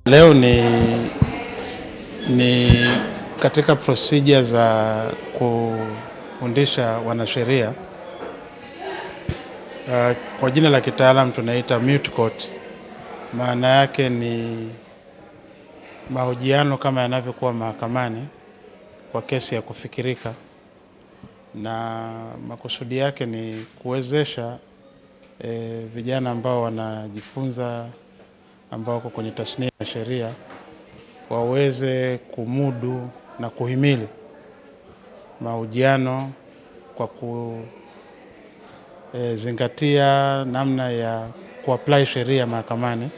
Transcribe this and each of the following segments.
Leo ni katika procedure za kufundisha wanasheria. Kwa jina la kitaalamu tunaita moot court. Maana yake ni mahojiano kama yanavyokuwa mahakamani kwa kesi ya kufikirika, na makusudi yake ni kuwezesha vijana ambao wanajifunza, ambao wako kwenye tasnia ya sheria, waweze kumudu na kuhimili mahojiano kwa kuzingatia namna ya kuapply sheria mahakamani.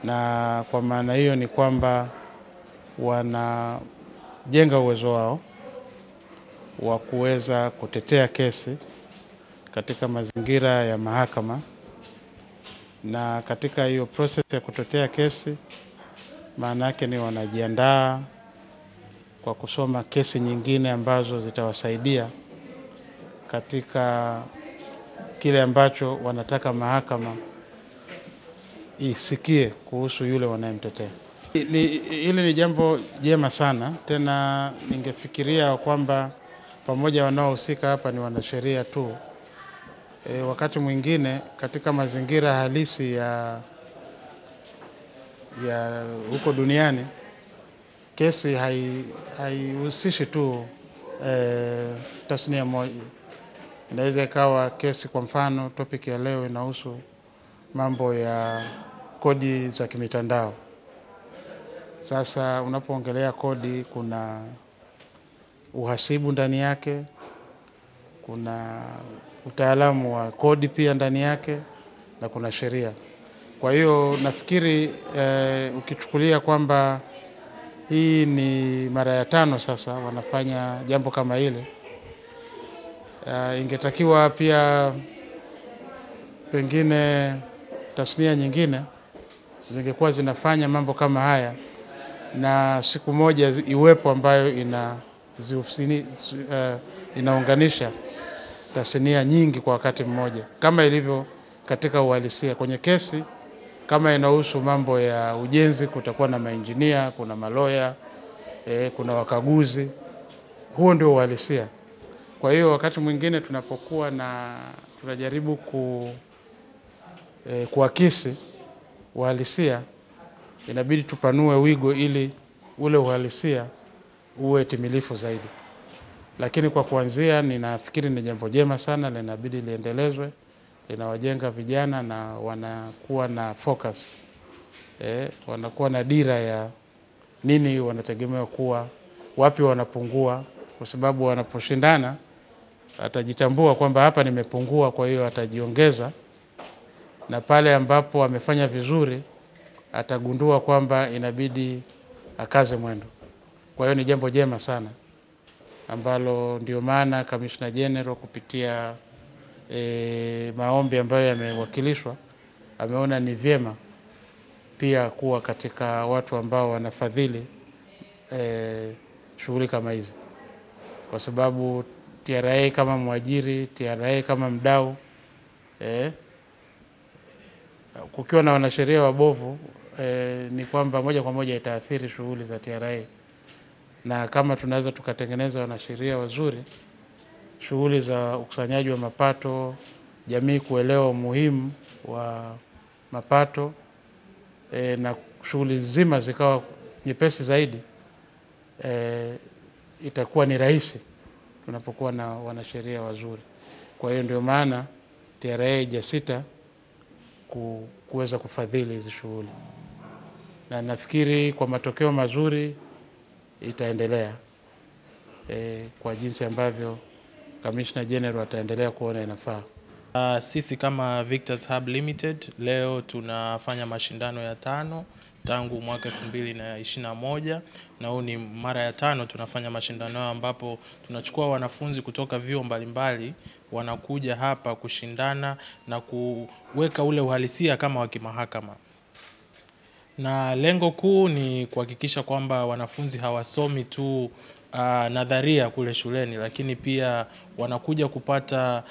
Na kwa maana hiyo ni kwamba wanajenga uwezo wao wa kuweza kutetea kesi katika mazingira ya mahakama, na katika hiyo process ya kutetea kesi maana yake ni wanajiandaa kwa kusoma kesi nyingine ambazo zitawasaidia katika kile ambacho wanataka mahakama isikie kuhusu yule wanayemtetea. Hili ni jambo jema sana, tena ningefikiria kwamba pamoja wanaohusika hapa ni wanasheria tu. Wakati mwingine katika mazingira halisi ya huko duniani, kesi haihusishi tu tasnia moja. Inaweza ikawa kesi, kwa mfano topic ya leo inahusu mambo ya kodi za kimitandao. Sasa unapoongelea kodi, kuna uhasibu ndani yake, kuna utaalamu wa kodi pia ndani yake, na kuna sheria. Kwa hiyo nafikiri ukichukulia kwamba hii ni mara ya 5 sasa wanafanya jambo kama hile, ingetakiwa pia pengine tasnia nyingine zingekuwa zinafanya mambo kama haya, na siku moja iwepo ambayo inaunganisha tasnia nyingi kwa wakati mmoja, kama ilivyo katika uhalisia. Kwenye kesi kama inahusu mambo ya ujenzi, kutakuwa na maengineer, kuna maloya, kuna wakaguzi. Huo ndio uhalisia. Kwa hiyo wakati mwingine tunapokuwa tunajaribu kuakisi uhalisia, inabidi tupanue wigo ili ule uhalisia uwe timilifu zaidi. Lakini kwa kuanzia, ninafikiri ni jambo jema sana, linabidi liendelezwe, linawajenga vijana na wanakuwa na focus. Wanakuwa na dira ya nini wanategemea kuwa, wapi wanapungua, kwa sababu wanaposhindana atajitambua kwamba hapa nimepungua, kwa hiyo atajiongeza, na pale ambapo amefanya vizuri atagundua kwamba inabidi akaze mwendo. Kwa hiyo ni jambo jema sana ambalo ndio maana Commissioner General kupitia maombi ambayo yamewakilishwa ameona ni vyema pia kuwa katika watu ambao wanafadhili shughuli kama hizi, kwa sababu TRA kama mwajiri, TRA kama mdau, kukiwa na wanasheria wabovu, ni kwamba moja kwa moja itaathiri shughuli za TRA. Na kama tunaweza tukatengeneza wanasheria wazuri, shughuli za ukusanyaji wa mapato, jamii kuelewa umuhimu wa mapato, na shughuli nzima zikawa nyepesi zaidi, itakuwa ni rahisi tunapokuwa na wanasheria wazuri. Kwa hiyo ndio maana TRA haijasita kuweza kufadhili hizi shughuli, na nafikiri kwa matokeo mazuri itaendelea kwa jinsi ambavyo Commissioner General ataendelea kuona inafaa. Sisi kama Victors Hub Limited leo tunafanya mashindano ya 5 tangu mwaka 2021, na huu ni mara ya 5 tunafanya mashindano ambapo tunachukua wanafunzi kutoka vyuo mbalimbali, wanakuja hapa kushindana na kuweka ule uhalisia kama wa kimahakama. Na lengo kuu ni kuhakikisha kwamba wanafunzi hawasomi tu nadharia kule shuleni, lakini pia wanakuja kupata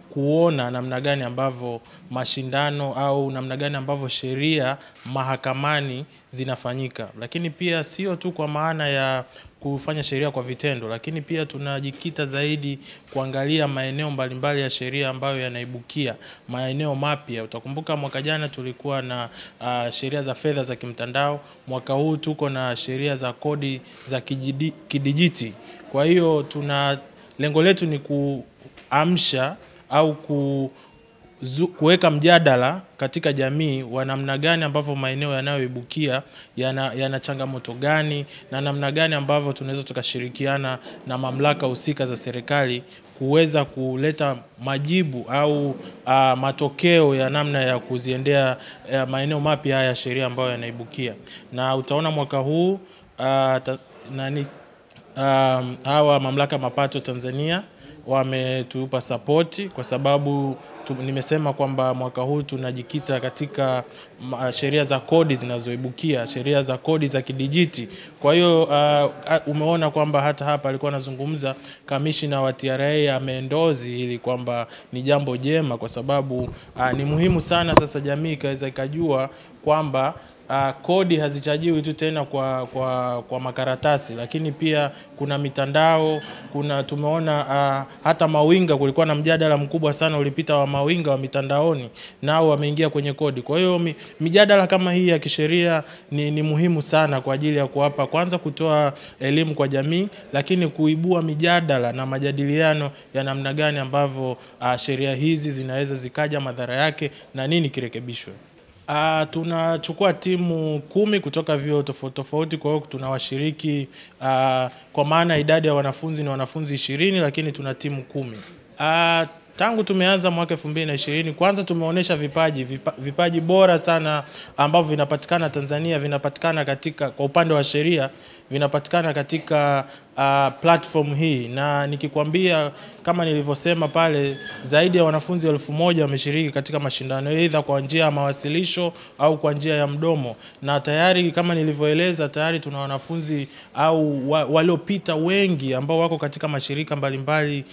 kuona namna gani ambavyo mashindano au namna gani ambavyo sheria mahakamani zinafanyika. Lakini pia sio tu kwa maana ya kufanya sheria kwa vitendo, lakini pia tunajikita zaidi kuangalia maeneo mbalimbali ya sheria ambayo yanaibukia, maeneo mapya. Utakumbuka mwaka jana tulikuwa na sheria za fedha za kimtandao, mwaka huu tuko na sheria za kodi za kidijiti. Kwa hiyo lengo letu ni kuamsha au kuweka mjadala katika jamii wa namna gani ambavyo maeneo yanayoibukia yana changamoto gani, na namna gani ambavyo tunaweza tukashirikiana na mamlaka husika za serikali kuweza kuleta majibu au matokeo ya namna ya kuziendea maeneo mapya ya sheria ambayo yanaibukia. Na utaona mwaka huu hawa mamlaka mapato Tanzania wametupa support, kwa sababu nimesema kwamba mwaka huu tunajikita katika sheria za kodi zinazoibukia, sheria za kodi za kidijiti. Kwa hiyo umeona kwamba hata hapa alikuwa anazungumza kamishna wa TRA ameendozi ili kwamba ni jambo jema, kwa sababu ni muhimu sana sasa jamii ikaweza ikajua kwamba kodi hazichajiwi tu tena kwa makaratasi, lakini pia kuna mitandao, tumeona hata mawinga, kulikuwa na mjadala mkubwa sana ulipita wa mawinga wa mitandaoni, nao wameingia kwenye kodi. Kwa hiyo mijadala kama hii ya kisheria ni muhimu sana kwa ajili ya kuwapa, kwanza kutoa elimu kwa jamii, lakini kuibua mijadala na majadiliano ya namna gani ambavyo sheria hizi zinaweza zikaja madhara yake na nini kirekebishwe. Tunachukua timu 10 kutoka vyuo tofauti tofauti, kwa hiyo tunawashiriki kwa maana idadi ya wanafunzi ni wanafunzi 20, lakini tuna timu 10. Tangu tumeanza mwaka 2020, kwanza tumeonesha vipaji bora sana ambavyo vinapatikana Tanzania, vinapatikana kwa upande wa sheria, vinapatikana katika platform hii. Na nikikwambia kama nilivyosema pale, zaidi ya wanafunzi 1000 wameshiriki katika mashindano, aidha kwa njia ya mawasilisho au kwa njia ya mdomo. Na tayari kama nilivyoeleza, tayari tuna wanafunzi au waliopita wengi ambao wako katika mashirika mbalimbali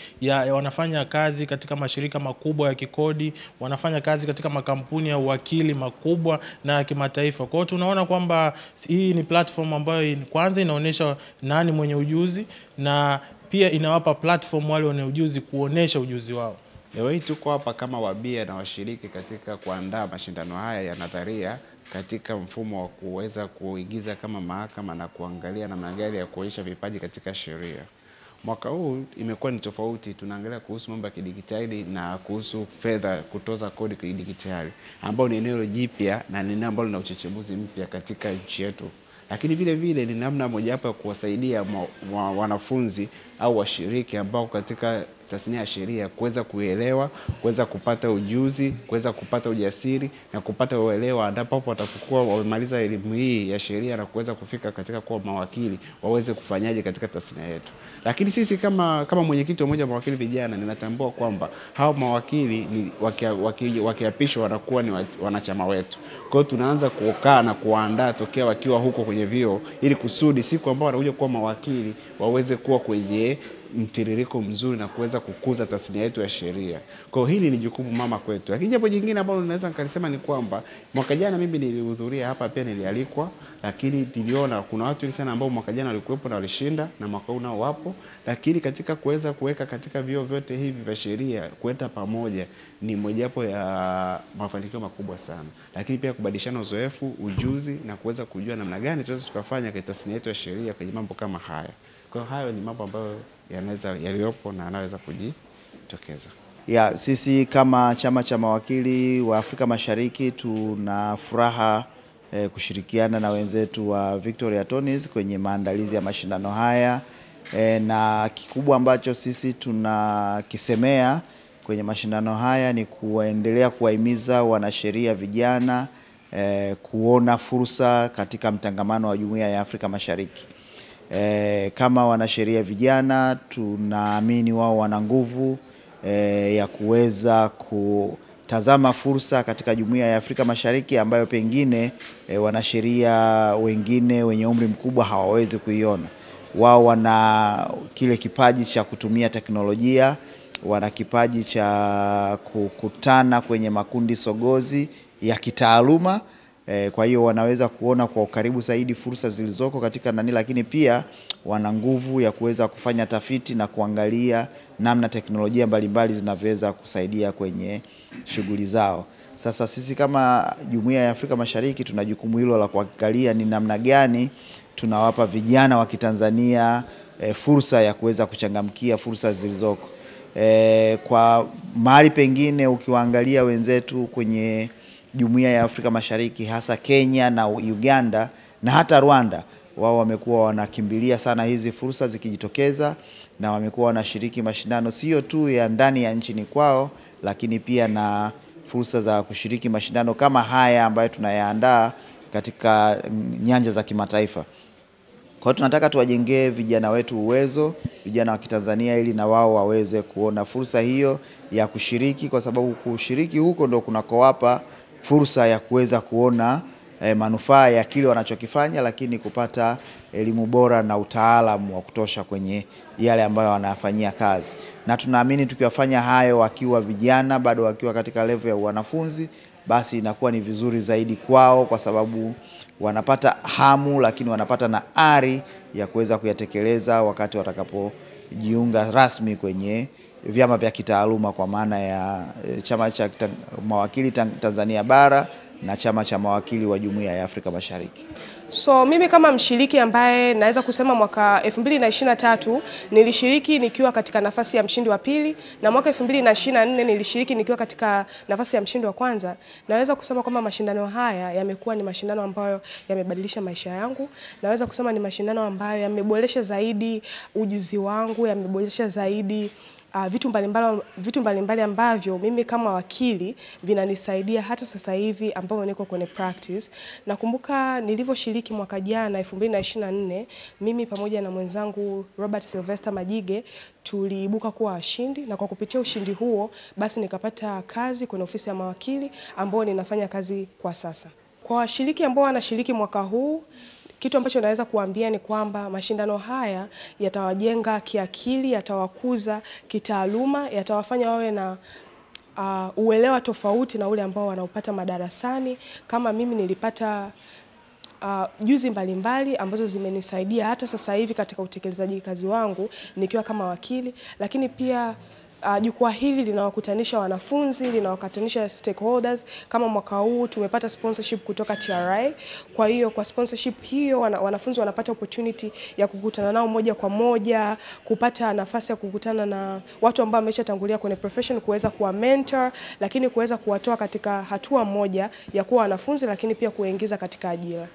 wanafanya kazi katika mashirika makubwa ya kikodi, wanafanya kazi katika makampuni ya uwakili makubwa na ya kimataifa. Kwa hiyo tunaona kwamba hii ni platform ambayo kwanza inaonyesha nani mwenye ujuzi, na pia inawapa platform wale wenye ujuzi kuonesha ujuzi wao. Leo hii tuko hapa kama wabia na washiriki katika kuandaa mashindano haya ya nadharia katika mfumo wa kuweza kuigiza kama mahakama na kuangalia namna gani ya kuonyesha vipaji katika sheria. Mwaka huu imekuwa ni tofauti, tunaangalia kuhusu mambo ya kidigitali na kuhusu fedha, kutoza kodi kidigitali, ambao ni eneo jipya na ni eneo ambalo lina uchechemuzi mpya katika nchi yetu. Lakini vile vile ni namna mojawapo ya kuwasaidia wanafunzi au washiriki ambao katika tasnia ya sheria kuweza kuelewa, kuweza kupata ujuzi, kuweza kupata ujasiri na kupata uelewa endapo watapokuwa wamemaliza elimu hii ya sheria na kuweza kufika katika kuwa mawakili, waweze kufanyaje katika tasnia yetu. Lakini sisi kama mwenyekiti wa Umoja wa Mawakili Vijana, ninatambua kwamba hao mawakili wakiapishwa wanakuwa ni wanachama wetu. Kwa hiyo tunaanza kukaa na kuandaa tokea wakiwa huko kwenye vyuo, ili kusudi siku ambao wanakuja kuwa mawakili waweze kuwa kwenye mtiririko mzuri na kuweza kukuza tasnia yetu ya sheria. Kwa hiyo hili ni jukumu mama kwetu. Lakini jambo jingine ambalo naweza nikalisema ni kwamba mwaka jana mimi nilihudhuria hapa, pia nilialikwa, lakini niliona kuna watu wengi sana ambao mwaka jana walikuwepo na walishinda, na mwaka huu nao wapo. Lakini katika kuweza kuweka katika vyuo vyote hivi vya sheria kuleta pamoja ni mojawapo ya mafanikio makubwa sana. Lakini pia kubadilishana uzoefu, ujuzi na kuweza kujua namna gani tunaweza tukafanya katika tasnia yetu ya sheria kwenye mambo kama haya. Kwa hiyo hayo ni mambo ambayo yaliyopo na yanaweza kujitokeza. Sisi kama chama cha mawakili wa Afrika Mashariki tuna furaha kushirikiana na wenzetu wa Victoria Attorneys kwenye maandalizi ya mashindano haya, na kikubwa ambacho sisi tunakisemea kwenye mashindano haya ni kuendelea kuwahimiza wanasheria vijana kuona fursa katika mtangamano wa Jumuiya ya Afrika Mashariki. Kama wanasheria vijana tunaamini wao wana nguvu ya kuweza kutazama fursa katika Jumuiya ya Afrika Mashariki ambayo pengine wanasheria wengine wenye umri mkubwa hawawezi kuiona. wao wana kile kipaji cha kutumia teknolojia, wana kipaji cha kukutana kwenye makundi sogozi ya kitaaluma. Kwa hiyo wanaweza kuona kwa ukaribu zaidi fursa zilizoko katika nani, lakini pia wana nguvu ya kuweza kufanya tafiti na kuangalia namna teknolojia mbalimbali zinavyoweza kusaidia kwenye shughuli zao. Sasa sisi kama Jumuiya ya Afrika Mashariki tuna jukumu hilo la kuangalia ni namna gani tunawapa vijana wa Kitanzania fursa ya kuweza kuchangamkia fursa zilizoko. Kwa mahali pengine ukiwaangalia wenzetu kwenye Jumuiya ya Afrika Mashariki, hasa Kenya na Uganda na hata Rwanda, wao wamekuwa wanakimbilia sana hizi fursa zikijitokeza, na wamekuwa wanashiriki mashindano sio tu ya ndani ya nchini kwao, lakini pia na fursa za kushiriki mashindano kama haya ambayo tunayaandaa katika nyanja za kimataifa. Kwa hiyo tunataka tuwajengee vijana wetu uwezo, vijana wa Kitanzania, ili na wao waweze kuona fursa hiyo ya kushiriki, kwa sababu kushiriki huko ndio kunakowapa fursa ya kuweza kuona manufaa ya kile wanachokifanya, lakini kupata elimu bora na utaalamu wa kutosha kwenye yale ambayo wanayafanyia kazi. Na tunaamini tukiwafanya hayo wakiwa vijana, bado wakiwa katika level ya wanafunzi, basi inakuwa ni vizuri zaidi kwao, kwa sababu wanapata hamu, lakini wanapata na ari ya kuweza kuyatekeleza wakati watakapojiunga rasmi kwenye vyama vya kitaaluma, kwa maana ya chama cha mawakili Tanzania bara na chama cha mawakili wa Jumuiya ya Afrika Mashariki. So mimi kama mshiriki ambaye naweza kusema mwaka 2023 nilishiriki nikiwa katika nafasi ya mshindi wa pili, na mwaka 2024 nilishiriki nikiwa katika nafasi ya mshindi wa kwanza. Naweza kusema kwamba mashindano haya yamekuwa ni mashindano ambayo yamebadilisha maisha yangu. Naweza kusema ni mashindano ambayo yameboresha zaidi ujuzi wangu, yameboresha zaidi vitu mbalimbali ambavyo mimi kama wakili vinanisaidia hata sasa hivi ambapo niko kwenye practice. Nakumbuka nilivyoshiriki mwaka jana 2024, mimi pamoja na mwenzangu Robert Sylvester Majige tuliibuka kuwa washindi, na kwa kupitia ushindi huo basi nikapata kazi kwenye ofisi ya mawakili ambao ninafanya kazi kwa sasa. Kwa washiriki ambao wanashiriki mwaka huu, kitu ambacho naweza kuambia ni kwamba mashindano haya yatawajenga kiakili, yatawakuza kitaaluma, yatawafanya wawe na uelewa tofauti na ule ambao wanaupata madarasani. Kama mimi nilipata juzi mbalimbali ambazo zimenisaidia hata sasa hivi katika utekelezaji kazi wangu nikiwa kama wakili, lakini pia jukwaa hili linawakutanisha wanafunzi, linawakutanisha stakeholders. Kama mwaka huu tumepata sponsorship kutoka TRI. Kwa hiyo kwa sponsorship hiyo wanafunzi wanapata opportunity ya kukutana nao moja kwa moja, kupata nafasi ya kukutana na watu ambao wameshatangulia kwenye profession, kuweza kuwa mentor, lakini kuweza kuwatoa katika hatua moja ya kuwa wanafunzi, lakini pia kuingiza katika ajira.